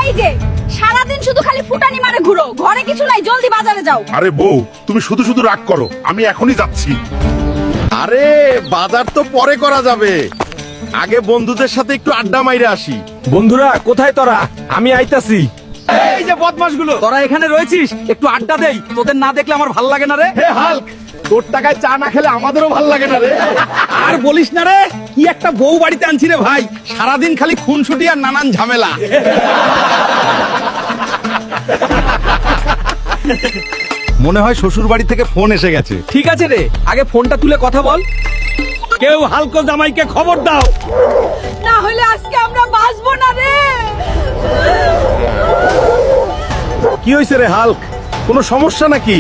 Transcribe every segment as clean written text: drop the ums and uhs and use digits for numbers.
এই যে সারাদিন শুধু খালি ফুটানি মারে ঘুরো, ঘরে কিছু নাই, জলদি বাজারে যাও। আরে বউ, তুমি শুধু শুধু রাগ করো, আমি এখনই যাচ্ছি। আরে বাজার তো পরে করা যাবে, আগে বন্ধুদের সাথে একটু আড্ডা মাইরে আসি। বন্ধুরা কোথায় তোরা? আমি আইতাছি। এই যে বদমাশগুলো, তোরা এখানে রয়েছিস, একটু আড্ডা দেই। তোদের না দেখলে আমার ভাল লাগে না রে। হে হাল্ক, তোর টাকায় চা না খেলে আমাদেরও ভাল লাগে না রে। আর বলিস না রে, কি একটা বউ বাড়িতে আনছি রে ভাই, সারাদিন খালি খুনসুটি আর নানান ঝামেলা। মনে হয় শ্বশুর বাড়ি থেকে ফোন এসে গেছে। ঠিক আছে রে, আগে ফোনটা তুলে কথা বল। কেউ হালকো জামাইকে খবর দাও। না হলে আজকে আমরা বাঁচবো না রে। কি হয়েছে রে হাল্ক, কোনো সমস্যা নাকি?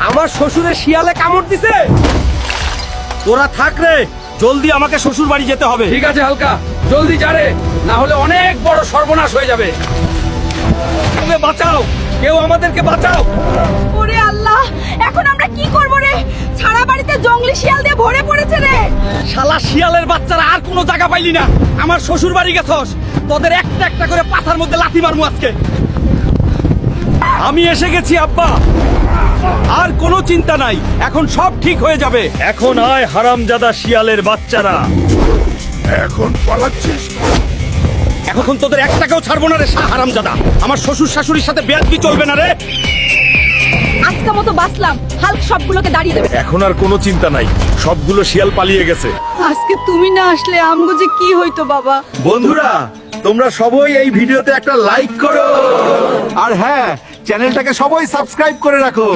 আমার শ্বশুরের শিয়ালে কামড় দিছে। তোরা থাক রে, জলদি আমাকে শ্বশুর বাড়ি যেতে হবে। ঠিক আছে হালকা, জলদি যা রে, না হলে অনেক বড় সর্বনাশ হয়ে যাবে। তবে বাঁচাও, কেউ আমাদেরকে বাঁচাও। ওরে আল্লাহ, এখন আমরা কি করব রে? সারা বাড়িতে জঙ্গলি শিয়াল দিয়ে ভরে পড়েছে রে। শালা শিয়ালের বাচ্চারা আর কোনো জায়গা পাইলি না, আমার শ্বশুর বাড়ি গেছস। তোদের একটা একটা করে পাছার মধ্যে লাথি মারমু আজকে। আমি এসে গেছি আব্বা, আর কোনো চিন্তা নাই, এখন সব ঠিক হয়ে যাবে। এখন আয় হারামজাদা শিয়ালের বাচ্চারা। এখন পালাচ্ছিস? এখন তোদের একটাকেও ছাড়বো না রে হারামজাদা। আমার শ্বশুর শাশুড়ির সাথে বেয়াদবি চলবে না রে। আজকে মতো বাঁচলাম, হাল্ক সবগুলোকে দাঁড়িয়ে দেবে। এখন আর কোনো চিন্তা নাই, সবগুলো শিয়াল পালিয়ে গেছে। আজকে তুমি না আসলে আমগো যে কি হইতো বাবা। বন্ধুরা, তোমরা সবাই এই ভিডিওতে একটা লাইক করো, আর হ্যাঁ, চ্যানেলটাকে সবাই সাবস্ক্রাইব করে রাখো।